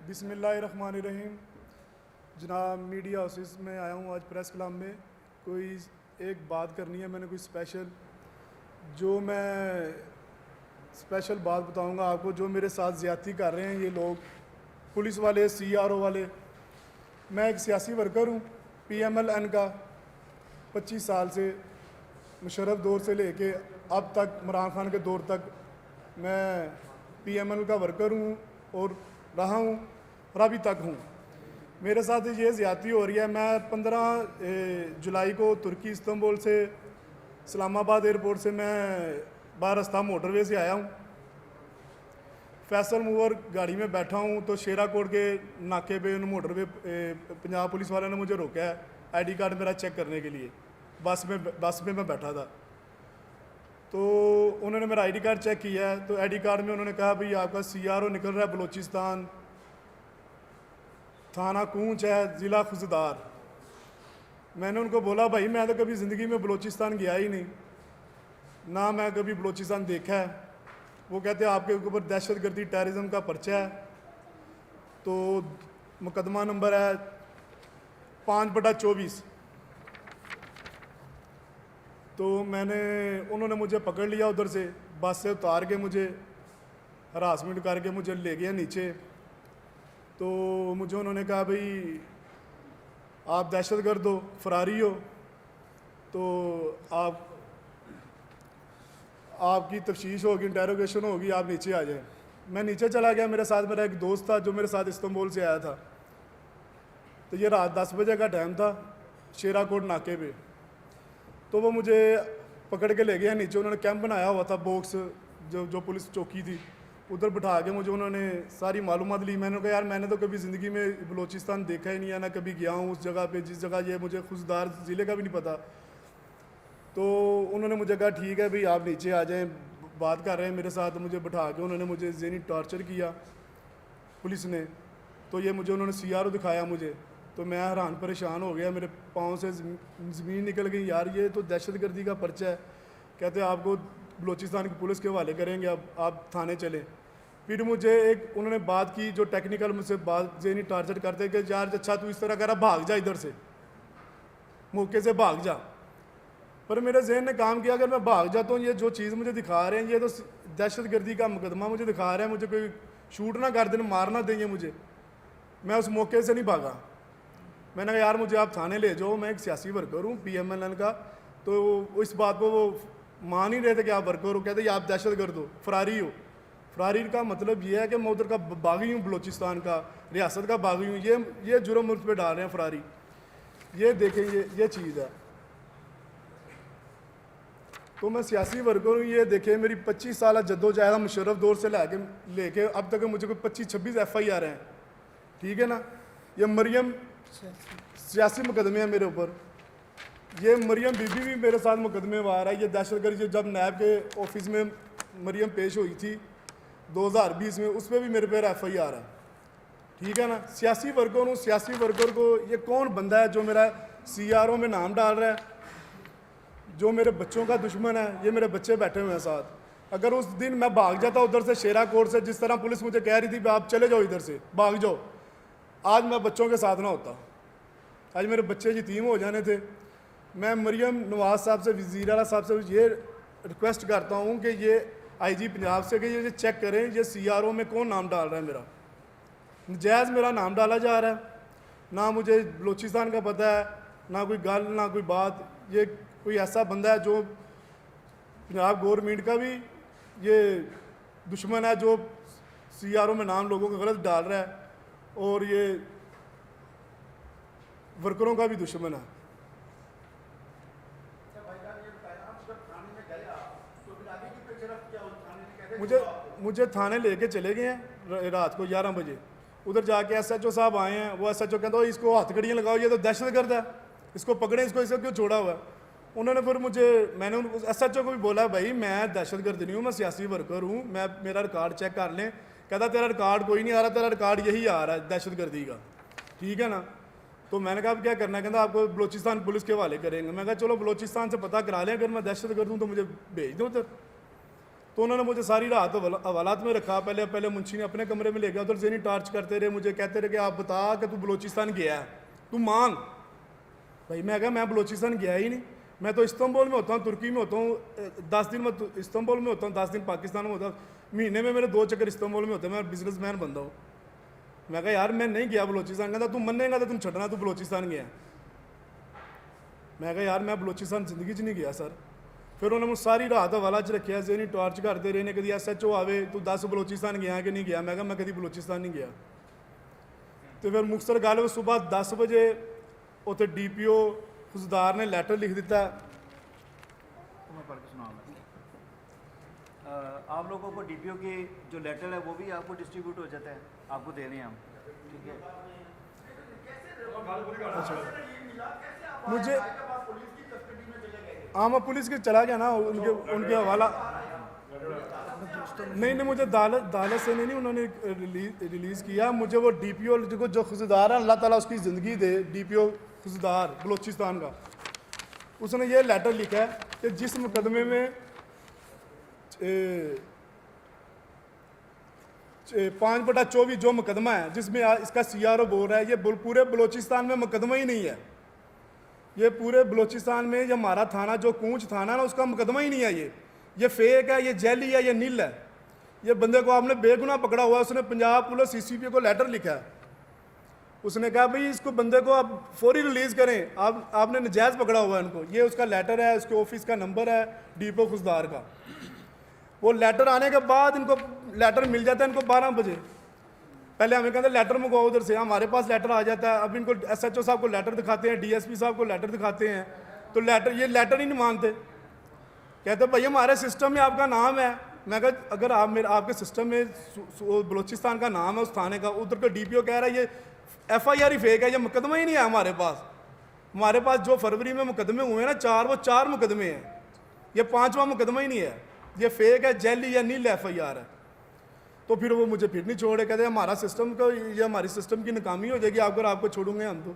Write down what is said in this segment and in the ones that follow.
बिस्मिल्लाहिर्रहमानिर्रहीम। जनाब media houses में आया हूँ आज प्रेस क्लब में। कोई एक बात करनी है मैंने, कोई स्पेशल, जो मैं स्पेशल बात बताऊँगा आपको। जो मेरे साथ ज़्यादती कर रहे हैं ये लोग, पुलिस वाले, CRO वाले। मैं एक सियासी वर्कर हूँ, PMLN का 25 साल से, मुशर्रफ दौर से लेके अब तक, इमरान खान के दौर तक मैं PML का वर्कर हूँ और रहा हूँ और अभी तक हूँ। मेरे साथ ये ज़्यादती हो रही है। मैं 15 जुलाई को तुर्की इस्तांबुल से, इस्लामाबाद एयरपोर्ट से मैं बारस्ता मोटरवे से आया हूँ। फैसल मूवर गाड़ी में बैठा हूँ तो शेराकोट के नाके पे मोटरवे पंजाब पुलिस वाले ने मुझे रोका है ID कार्ड मेरा चेक करने के लिए। बस में मैं बैठा था तो उन्होंने मेरा ID कार्ड चेक किया है तो ID कार्ड में उन्होंने कहा भाई आपका CRO निकल रहा है बलूचिस्तान, थाना कूंच है, ज़िला खुजदार। मैंने उनको बोला भाई मैं तो कभी ज़िंदगी में बलूचिस्तान गया ही नहीं, ना मैं कभी बलूचिस्तान देखा है। वो कहते हैं आपके ऊपर दहशतगर्दी टेररिज्म का पर्चा है। तो मुकदमा नंबर है 5/24। तो उन्होंने मुझे पकड़ लिया, उधर से बस से उतार के मुझे हरासमेंट करके मुझे ले गया नीचे। तो मुझे उन्होंने कहा भाई आप दहशतगर्द हो, फरारी हो, तो आपकी तफ्तीश होगी, इंटेरोगेशन होगी, आप नीचे आ जाए। मैं नीचे चला गया। मेरे साथ मेरा एक दोस्त था जो मेरे साथ इस्तांबुल से आया था। तो ये रात 10 बजे का टाइम था, शेराकोट नाके पे। तो वो मुझे पकड़ के ले गया नीचे। उन्होंने कैंप बनाया हुआ था, बॉक्स जो पुलिस चौकी थी, उधर बिठा के मुझे उन्होंने सारी मालूमात ली। मैंने कहा यार मैंने तो कभी ज़िंदगी में बलूचिस्तान देखा ही नहीं है, ना कभी गया हूँ उस जगह पे जिस जगह ये, मुझे खुशदार ज़िले का भी नहीं पता। तो उन्होंने मुझे कहा ठीक है भाई आप नीचे आ जाएं, बात कर रहे हैं मेरे साथ। मुझे बिठा के उन्होंने मुझे ज़हनी टॉर्चर किया पुलिस ने। तो ये उन्होंने CRO दिखाया मुझे, तो मैं हैरान परेशान हो गया, मेरे पाँव से ज़मीन निकल गई। यार ये तो दहशतगर्दी का पर्चा है। कहते आपको बलूचिस्तान की पुलिस के हवाले करेंगे, अब आप थाने चले। फिर मुझे उन्होंने बात की जो टेक्निकल मुझसे बात ज़हनी टॉर्चर करते कि यार अच्छा तू इस तरह कर, भाग जा, इधर से मौके से भाग जा। पर मेरे जहन ने काम किया, अगर मैं भाग जाता हूँ, ये जो चीज़ मुझे दिखा रहे हैं ये तो दहशतगर्दी का मुकदमा मुझे दिखा रहे हैं, मुझे कोई शूट ना कर दें, मार ना देंगे मुझे। मैं उस मौके से नहीं भागा। मैंने कहा यार मुझे आप थाने ले जाओ, मैं एक सियासी वर्कर हूँ PMLN का। तो इस बात को वो मान ही रहे थे कि आप वर्कर हो। कहते आप दहशतगर्द हो, फरारी हो। फरारी का मतलब ये है कि मैं उधर का बागी हूँ, बलूचिस्तान का, रियासत का बागी हूँ। ये जुर्म मुझ पर डाल रहे हैं फरारी। ये देखें, ये चीज़ है। तो मैं सियासी वर्कर हूँ। ये देखें मेरी 25 साल जद्दोजहद मुशर्रफ दौर से लेके अब तक मुझे कोई 25-26 FIR हैं, ठीक है ना। ये मरियम सियासी मुकदमे हैं मेरे ऊपर। ये मरियम बीबी भी मेरे साथ मुकदमे में आ रहा है। ये दहशतगर्दी जब नैब के ऑफिस में मरियम पेश हुई थी 2020 में, उस पर भी मेरे पर FIR है, ठीक है ना। सियासी वर्कर हूँ। सियासी वर्कर को ये कौन बंदा है जो मेरा CRO में नाम डाल रहा है, जो मेरे बच्चों का दुश्मन है। ये मेरे बच्चे बैठे हुए हैं साथ। अगर उस दिन मैं भाग जाता उधर से शेराकोट से, जिस तरह पुलिस मुझे कह रही थी आप चले जाओ इधर से, भाग जाओ, आज मैं बच्चों के साथ ना होता, आज मेरे बच्चे यतीम हो जाने थे। मैं मरियम नवाज साहब से, वज़ीर आला साहब से ये रिक्वेस्ट करता हूँ कि ये IG पंजाब से कि ये चेक करें ये CRO में कौन नाम डाल रहा है। मेरा नजायज़ मेरा नाम डाला जा रहा है, ना मुझे बलूचिस्तान का पता है, ना कोई गल, ना कोई बात। ये कोई ऐसा बंदा है जो पंजाब गवर्नमेंट का भी ये दुश्मन है, जो CRO में नाम लोगों का गलत डाल रहा है, और ये वर्करों का भी दुश्मन है। मुझे थाने लेके चले गए हैं रात को 11 बजे। उधर जाके SHO साहब आए हैं। वो SHO कहते हो इसको हथकड़ियाँ लगाओ, ये तो दहशतगर्द है, इसको पकड़ें, इसको इसे क्यों छोड़ा हुआ है। उन्होंने फिर मैंने SHO को भी बोला भाई मैं दहशतगर्द नहीं हूँ, मैं सियासी वर्कर हूँ, मेरा रिकॉर्ड चेक कर लें। कहता तेरा रिकॉर्ड कोई नहीं आ रहा, तेरा रिकॉर्ड यही आ रहा है दहशतगर्दी का, ठीक है ना। तो मैंने कहा अब क्या करना है। कहता आपको बलूचिस्तान पुलिस के हवाले करेंगे। मैं कहा चलो बलूचिस्तान से पता करा लें, अगर मैं दहशतगर्द हूँ तो मुझे भेज दो उधर। तो उन्होंने मुझे सारी रात हवालात में रखा। पहले मुंशी ने अपने कमरे में ले गया, उधर ज़हनी टार्च करते रहे, मुझे कहते रहे कि आप बता कि तू बलोचिस्तान गया है, तू मान। भाई मैं कहा मैं बलोचिस्तान गया ही नहीं, मैं तो इस्तांबुल में होता हूँ, तुर्की में होता हूँ 10 दिन, मैं इस्तांबुल में होता हूँ 10 दिन, पाकिस्तान में होता हूँ, महीने में मेरे 2 चक्कर इस्तांबुल में होते हैं, मैं बिजनेसमैन बंदा हूँ। मैं कहा यार मैं नहीं गया बलोचिस्तान। कहता तू मनेगा तो तुम छड़ना, तू बलोचिस्तान गया। मैं कहा यार मैं बलोचिस्तान जिंदगी च नहीं गया सर। फिर उन्होंने मुझे सारी रात हवाला च रखा, ज़हनी टॉर्च करते रहे ने, कभी SHO आवे तू 10 बलोचिस्तान गया कि नहीं गया। मैं कहा मैं कभी बलोचिस्तान नहीं गया। तो फिर मुख्तसर गल सुबह 10 बजे उत्थे DPO फौजदार ने लैटर लिख दिता। मैं पढ़ के सुनाऊंगा। आप लोगों को DPO की जो लेटर है वो भी आपको डिस्ट्रीब्यूट हो जाता है, आपको दे रहे हैं हम, ठीक है। मुझे हाँ मैं पुलिस के चला गया ना, उनके हवाला नहीं मुझे अदालत से नहीं उन्होंने रिलीज़ किया मुझे। वो DPO जो खुशदार है, अल्लाह ताला उसकी ज़िंदगी दे, DPO खुशदार बलोचिस्तान का, उसने ये लेटर लिखा है कि जिस मुकदमे में 5/24 जो मुकदमा है जिसमें इसका CRO बोल रहा है, ये पूरे बलोचिस्तान में मुकदमा ही नहीं है। ये पूरे बलोचिस्तान में ये हमारा थाना जो कूंच थाना ना, उसका मुकदमा ही नहीं है। ये फेक है, ये जैली है, ये नील है। ये बंदे को आपने बेगुनाह पकड़ा हुआ है। उसने पंजाब पुलिस CCP को लेटर लिखा है, उसने कहा भाई इसको बंदे को आप फौरी रिलीज़ करें, आपने नजायज़ पकड़ा हुआ है इनको। ये उसका लेटर है, उसके ऑफिस का नंबर है DPO खुशदार का। वो लेटर आने के बाद इनको लेटर मिल जाता है इनको 12 बजे। पहले हमें कहते लेटर मंगवाओ उधर से, हमारे पास लेटर आ जाता है। अब इनको SHO साहब को लेटर दिखाते हैं, DSP साहब को लेटर दिखाते हैं, तो ये लेटर ही नहीं मानते। कहते भाई हमारे सिस्टम में आपका नाम है। मैं कहा अगर आपके सिस्टम में बलोचिस्तान का नाम है उस थाने का, उधर का DPO कह रहा है ये FIR ही फेक है, ये मुकदमा ही नहीं है हमारे पास। हमारे पास जो फरवरी में मुकदमे हुए हैं ना वो 4 मुकदमे हैं, ये 5वां मुकदमा ही नहीं है, ये फेक है, जैली या नील FIR है। तो फिर वो मुझे फिर नहीं छोड़े, कहते हमारा सिस्टम को, ये हमारी सिस्टम की नाकामी हो जाएगी अगर आपको छोड़ूंगे हम।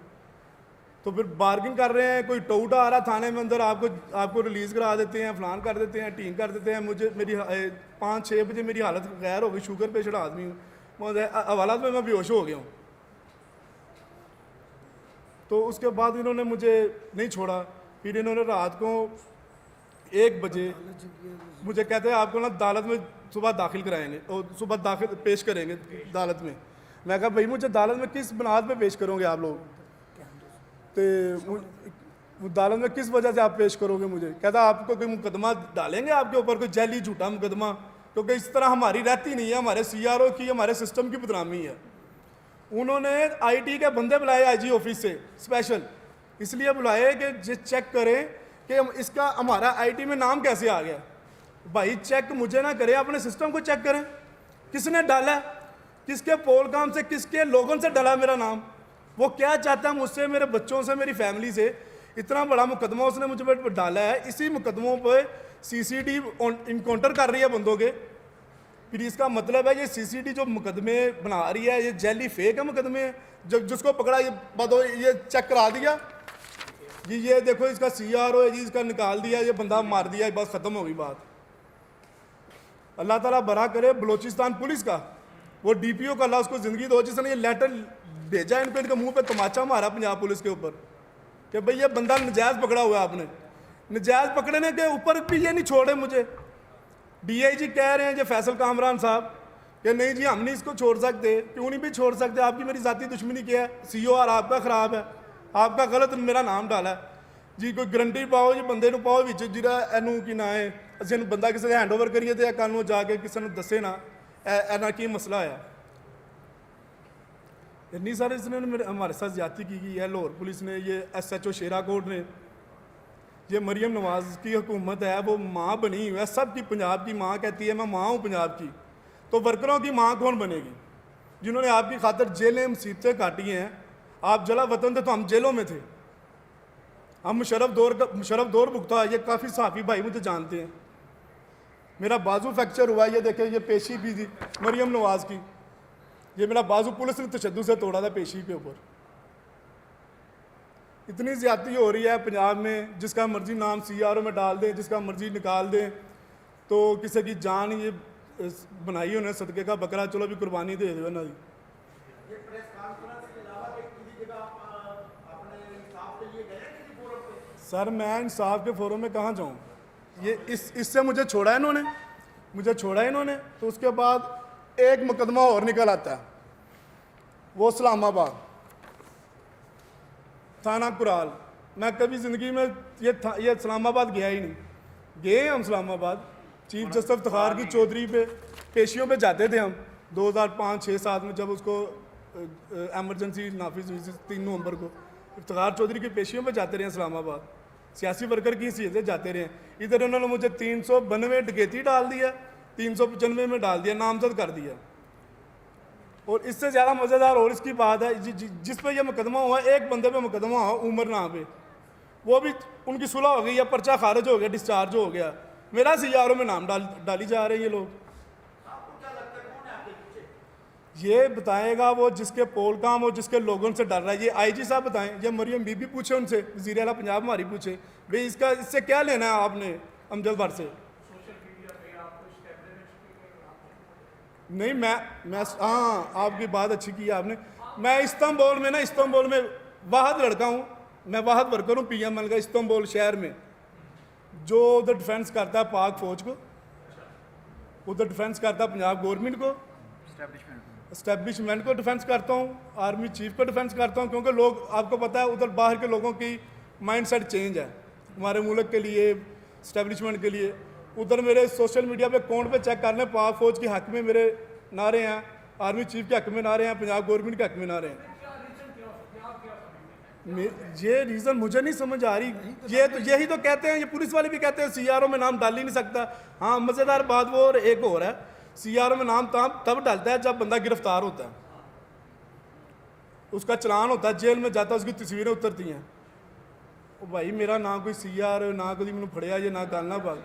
तो फिर बार्गिंग कर रहे हैं, कोई टोटा आ रहा थाने में अंदर, आपको रिलीज़ करा देते हैं, फलान कर देते हैं, टीम कर देते हैं। मेरी 5-6 बजे मेरी हालत गैर हो गई, शुगर पेशेंट आदमी हूँ, हवालात में मैं बेहोश हो गया हूँ। तो उसके बाद इन्होंने मुझे नहीं छोड़ा। फिर इन्होंने रात को 1 बजे मुझे कहते हैं आपको ना अदालत में सुबह दाखिल कराएंगे और सुबह पेश करेंगे अदालत में। मैं कहा भाई मुझे अदालत में किस बुनियाद पे पेश करोगे आप लोग, तो अदालत में किस वजह से आप पेश करोगे मुझे। कहता आपको कोई मुकदमा डालेंगे आपके ऊपर, कोई जैली झूठा मुकदमा, क्योंकि इस तरह हमारी रहती नहीं है, हमारे CRO की, हमारे सिस्टम की बदनामी है। उन्होंने IT के बंदे बुलाए IG ऑफिस से स्पेशल, इसलिए बुलाए कि चेक करें कि इसका हमारा IT में नाम कैसे आ गया। भाई चेक मुझे ना करें, अपने सिस्टम को चेक करें, किसने डाला, किसके पोल काम से, किसके लोगों से डाला मेरा नाम, वो क्या चाहता है मुझसे, मेरे बच्चों से, मेरी फैमिली से। इतना बड़ा मुकदमा उसने मुझ पर डाला है, इसी मुकदमों पर CCD इनकाउंटर कर रही है बंदों के। फिर इसका मतलब है ये CCD जो मुकदमे बना रही है ये जैली फेक है मुकदमे। जब जिसको पकड़ा ये चेक करा दिया जी, ये देखो इसका CRO है जी, इसका निकाल दिया, ये बंदा मार दिया, बस ख़त्म हो गई बात। अल्लाह ताला बरा करे बलोचिस्तान पुलिस का, वो DPO का अल्लाह उसको ज़िंदगी दो, जिसने ये लेटर भेजा इनके मुंह पे तमाचा मारा पंजाब पुलिस के ऊपर कि भाई ये बंदा नजायज़ पकड़ा हुआ है आपने। नजायज़ पकड़ने के ऊपर भी ये नहीं छोड़े मुझे। DIG कह रहे हैं जो फैसल कामरान साहब कि नहीं जी हम नहीं इसको छोड़ सकते। क्यों नहीं भी छोड़ सकते, आपकी मेरी ज़ाती दुश्मनी क्या है, COR आपका ख़राब है, आपका गलत मेरा नाम डाला है जी। कोई गारंटी पाओ जी बंदे ਨੂੰ ਪਾਓ ਵਿੱਚ ਜਿਹੜਾ ਇਹਨੂੰ ਕੀ ਨਾ ਹੈ, ਅਸੀਂ ਇਹਨੂੰ ਬੰਦਾ ਕਿਸੇ ਦੇ हैंडओवर करिए तो ਕੱਲ੍ਹ ਨੂੰ ਜਾ ਕੇ ਕਿਸੇ ਨੂੰ ਦੱਸੇ ਨਾ ਇਹਨਾਂ ਕੀ मसला है। इतनी सारे इसने हमारे साथ ज्यादती की गई है। लाहौर पुलिस ने, ये SHO शेरा कोट ने, ये मरियम नवाज़ की हुकूमत है, वो माँ बनी हुई है सबकी, पंजाब की माँ कहती है मैं माँ हूँ पंजाब की। तो वर्करों की माँ कौन बनेगी जिन्होंने आपकी खातर जेलें मुसीबतें काटी हैं। आप जला वतन थे तो हम जेलों में थे, हम मुशर्रफ दौर भुगता। ये काफ़ी सहाफ़ी भाई मुझे जानते हैं। मेरा बाजू फ्रैक्चर हुआ, ये देखें ये पेशी भी थी मरियम नवाज़ की, ये मेरा बाजू पुलिस ने तशद्दुद से तोड़ा था पेशी के ऊपर। इतनी ज़्यादती हो रही है पंजाब में, जिसका मर्जी नाम CRO में डाल दें, जिसका मर्जी निकाल दें। तो किसी की जान ये बनाई उन्हें सदके का बकरा, चलो भी कुर्बानी दे दो ना जी। ये प्रेस कॉन्फ्रेंस के अलावा भी किसी जगह आप अपने इंसाफ के लिए गए हैं किसी फोरम पे? सर मैं इंसाफ के फोरम में कहाँ जाऊँ, ये इससे मुझे छोड़ा इन्होंने, तो उसके बाद एक मुकदमा और निकल आता है, वो इस्लामाबाद थाना कुराल। मैं कभी ज़िंदगी में ये इस्लामाबाद गया ही नहीं। गए हम इस्लामाबाद, चीफ जस्टिस इफ्तिखार की चौधरी पे पेशियों पे जाते थे हम 2005, 6, 7 में, जब उसको एमरजेंसी नाफिज हुई थी 3 नवंबर को। इफ्तिखार चौधरी की पेशियों पे जाते रहे इस्लामाबाद, सियासी वर्कर की हैसियत से जाते रहे। इधर उन्होंने मुझे 392 डकैती डाल दिया, 395 में डाल दिया, नामजद कर दिया। और इससे ज़्यादा मज़ेदार और इसकी बात है, जिस पे ये मुकदमा हुआ, एक बंदे पे मुकदमा हुआ उमर नाम पे, वो भी उनकी सुलह हो गई या पर्चा खारिज हो गया, डिस्चार्ज हो गया। मेरा सीआरओ में नाम डाली जा रहे हैं ये लोग। आपको क्या लगता है कौन है आपके पीछे? ये बताएगा वो जिसके पोल काम हो, जिसके लोगों से डर रहा है। ये आईजी साहब बताएं, या मरियम बीबी पूछे उनसे, वज़ीर आला पंजाब हमारी पूछे, भाई इससे क्या लेना है आपने अमजद भर से? नहीं मैं हाँ, आपकी बात अच्छी की है आपने। मैं इस्तांबुल में वाहद लड़का हूँ, मैं वाहद वर्कर हूँ PML का इस्तांबुल शहर में, जो उधर डिफेंस करता है पाक फौज को, उधर डिफेंस करता है पंजाब गवर्नमेंट को, इस्टेब्लिशमेंट को डिफेंस करता हूँ, आर्मी चीफ को डिफेंस करता हूँ। क्योंकि लोग, आपको पता है उधर बाहर के लोगों की माइंडसेट चेंज है हमारे मुल्क के लिए, इस्टेब्लिशमेंट के लिए। उधर मेरे सोशल मीडिया पे अकाउंट पे चेक कर लें, पाक फौज के हक में मेरे नारे हैं, आर्मी चीफ के हक में नारे हैं, पंजाब गवर्नमेंट के हक में नारे हैं। ये रीज़न मुझे नहीं समझ आ रही। ये तो यही तो कहते हैं, ये पुलिस वाले भी कहते हैं सीआरओ में नाम डाल ही नहीं सकता। हाँ, मज़ेदार बात वो और एक और है, सीआरओ में नाम तब डालता है जब बंदा गिरफ्तार होता है, उसका चलान होता है, जेल में जाता है, उसकी तस्वीरें उतरती हैं। ओ भाई, मेरा ना कोई सीआर, ना कभी मैंने फड़िया जे, ना गल ना बात।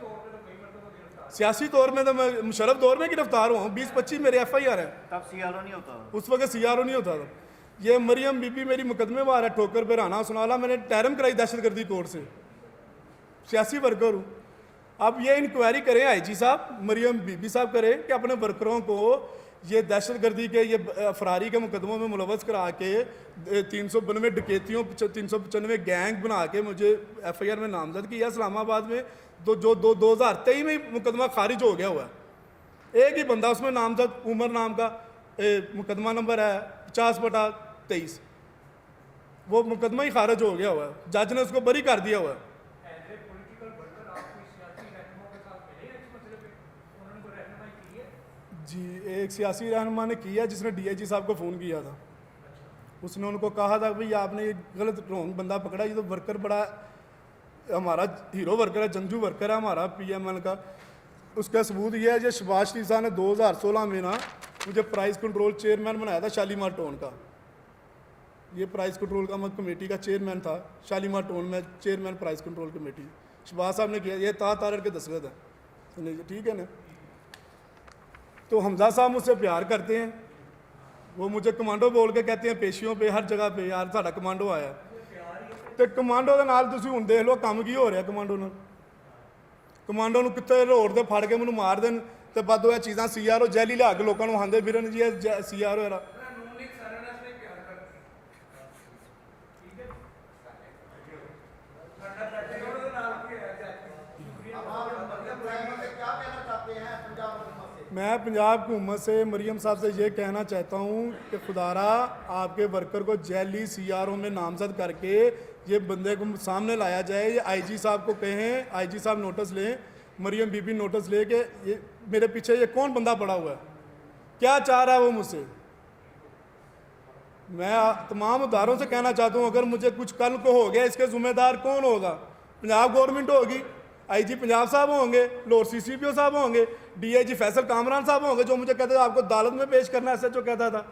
सियासी तौर में तो मैं मुशर्रफ दौर में गिरफ्तार हुआ हूँ, 20-25 मेरे FIR है। तब सीआरओ नहीं होता? उस वक्त सीआरओ नहीं होता था। ये मरियम बीबी मेरी मुकदमेवार है, ठोकर पे राना सुनाला, मैंने टैरम कराई दहशतगर्दी कोर्ट से, सियासी वर्कर हूँ। अब ये इंक्वायरी करें IG साहब, मरियम बीबी साहब करें कि अपने वर्करों को ये दहशतगर्दी के, ये फरारी के मुकदमों में मुलवस करा के 392 डकैतियों, 395 गैंग बना के मुझे FIR में नामजद किया इस्लामाबाद में। 2023 में मुकदमा खारिज हो गया हुआ है। एक ही बंदा उसमें नामजद, उमर नाम का, मुकदमा नंबर है 50/23, वो मुकदमा ही खारिज हो गया हुआ है, जज ने उसको बरी कर दिया हुआ है। जी, एक सियासी रहनुमा ने किया जिसने DIG साहब को फ़ोन किया था। उसने उनको कहा था भाई आपने ये गलत रॉन्ग बंदा पकड़ा, ये तो वर्कर बड़ा हमारा हीरो वर्कर है, जंगजू वर्कर है हमारा PML का। उसका सबूत ये है, जो शबाज शरीफ साहब ने 2016 में ना मुझे प्राइस कंट्रोल चेयरमैन बनाया था शालीमार टाउन का। ये प्राइस कंट्रोल का मैं कमेटी का चेयरमैन था शालीमार टाउन में, chairman price control committee Shahbaz साहब ने किया। ये तार के दस्तखत है, ठीक है ना। तो हमजा साहब मुझसे प्यार करते हैं, वो मुझे कमांडो बोल के कहते हैं पेशियों पे, हर जगह पे, यार साडा कमांडो आया। तो कमांडो के नाल तुसीं हुण देख लो काम की हो रहा कमांडो नाल। कमांडो नूं कित्ते रोड ते फड़ के मैनूं मार देन ते बादों ये चीज़ां CRO जैली लिया के लोगों नूं खांदे फिरन जी, CRO है। मैं पंजाब हुकूमत से, मरियम साहब से ये कहना चाहता हूँ कि खुदारा आपके वर्कर को जैली CRO में नामजद करके ये बंदे को सामने लाया जाए। ये IG साहब को कहें, IG साहब नोटिस लें, मरियम बीबी नोटिस ले कि ये मेरे पीछे ये कौन बंदा पड़ा हुआ है, क्या चाह रहा है वो मुझसे। मैं तमाम उदारों से कहना चाहता हूँ, अगर मुझे कुछ कल को हो गया, इसके ज़िम्मेदार कौन होगा? पंजाब गवर्नमेंट होगी, IG पंजाब साहब होंगे, लोअर CCPO साहब होंगे, DIG फैसल कामरान साहब होंगे, जो मुझे कहते थे आपको अदालत में पेश करना है। SHO कहता था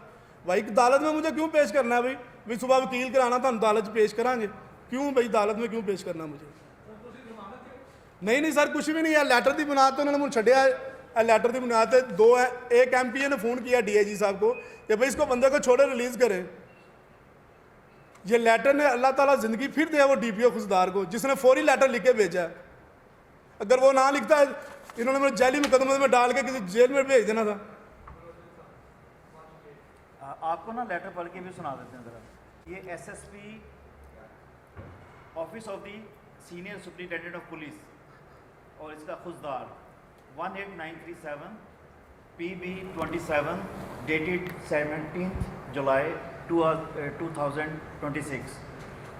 भाई अदालत में मुझे क्यों पेश करना है? भाई सुबह वकील कराना था, अदालत पेश करांगे, क्यों भाई अदालत में क्यों पेश करना मुझे? नहीं सर, कुछ भी नहीं है। लैटर की बुनियाद तो उन्होंने मुझे छड्या, लैटर की बुनियाद पर एक MPA ने फ़ोन किया DIG साहब को कि भाई इसको बंदे को छोड़े, रिलीज़ करें। ये लेटर ने अल्लाह ताला ज़िंदगी फिर दिया वो DPO खुशदार को, जिसने फौरी लेटर लिख के भेजा है। अगर वो ना लिखता है इन्होंने मुझे जाली मुकदमे में डाल के किसी जेल में भेज देना था। आपको ना लेटर पढ़ के भी सुना देते हैं ज़रा। ये SSP office of the senior superintendent of police और इसका खुशदार 18937 PB27 डेटेड 17 जुलाई 2026।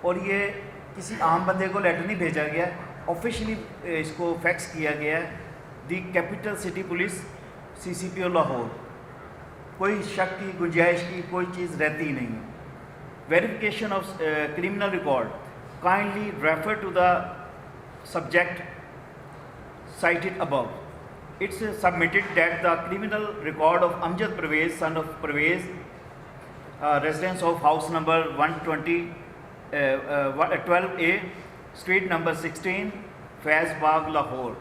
और ये किसी आम बंदे को लेटर नहीं भेजा गया, ऑफिशियली इसको फैक्स किया गया है the capital city police CCPO Lahore. कोई शक की गुंजाइश की कोई चीज़ रहती ही नहीं है। Verification of criminal record kindly refer to the subject cited above. It's submitted that the criminal record of Amjad Parvez, son of Parvez, residence of house number 12A, street number 16, Faiz Bagh, Lahore,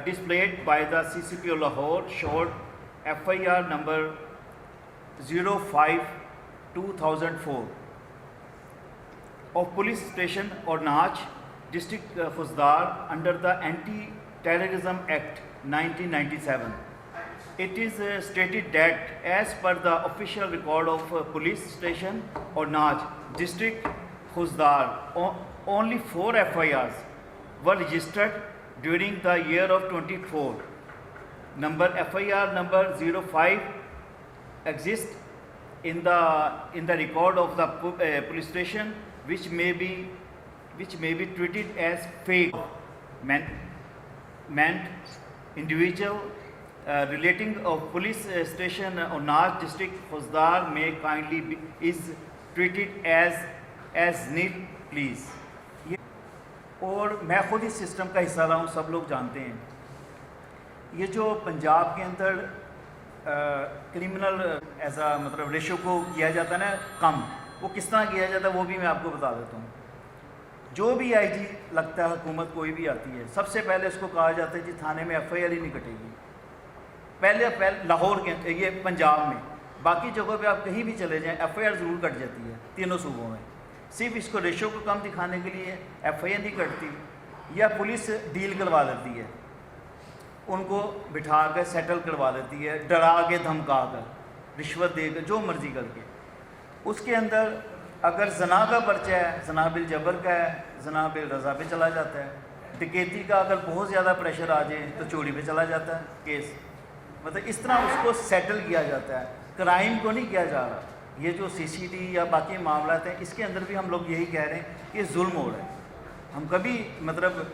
displayed by the CCPO Lahore, showed FIR number 05/2004 of police station Ornach, district Fuzdar, under the Anti-Terrorism Act 1997. It is stated that as per the official record of police station Ornach, district Fuzdar, only 4 FIRs were registered during the year of 24. FIR number 05 exists in the record of the police station, which may be treated as fake meant individual relating of police station Ornach district Fuzdar may kindly is treated as nil please। और मैं खुद इस system का हिस्सा रहा हूँ, सब लोग जानते हैं। ये जो पंजाब के अंदर क्रिमिनल ऐसा मतलब रेशो को किया जाता है ना कम, वो किस तरह किया जाता है वो भी मैं आपको बता देता हूँ। जो भी IG लगता है, हुकूमत कोई भी आती है, सबसे पहले उसको कहा जाता है जी थाने में FIR ही नहीं कटेगी। पहले लाहौर के ये पंजाब में, बाकी जगहों पे आप कहीं भी चले जाएं FIR ज़रूर कट जाती है तीनों सूबों में। सिर्फ इसको रेशो को कम दिखाने के लिए FIR नहीं कटती, या पुलिस डील करवा देती है, उनको बिठा कर सेटल करवा देती है, डरा के धमका कर, रिश्वत देकर, जो मर्ज़ी करके। उसके अंदर अगर जना का पर्चा है, जना बिल जबर का है, जना बिल रज़ा पे चला जाता है। डकैती का अगर बहुत ज़्यादा प्रेशर आ जाए तो चोरी पे चला जाता है केस। मतलब इस तरह उसको सेटल किया जाता है, क्राइम को नहीं किया जा रहा। ये जो CCD या बाकी मामला हैं, इसके अंदर भी हम लोग यही कह रहे हैं कि जुल्म हो रहा है। हम कभी मतलब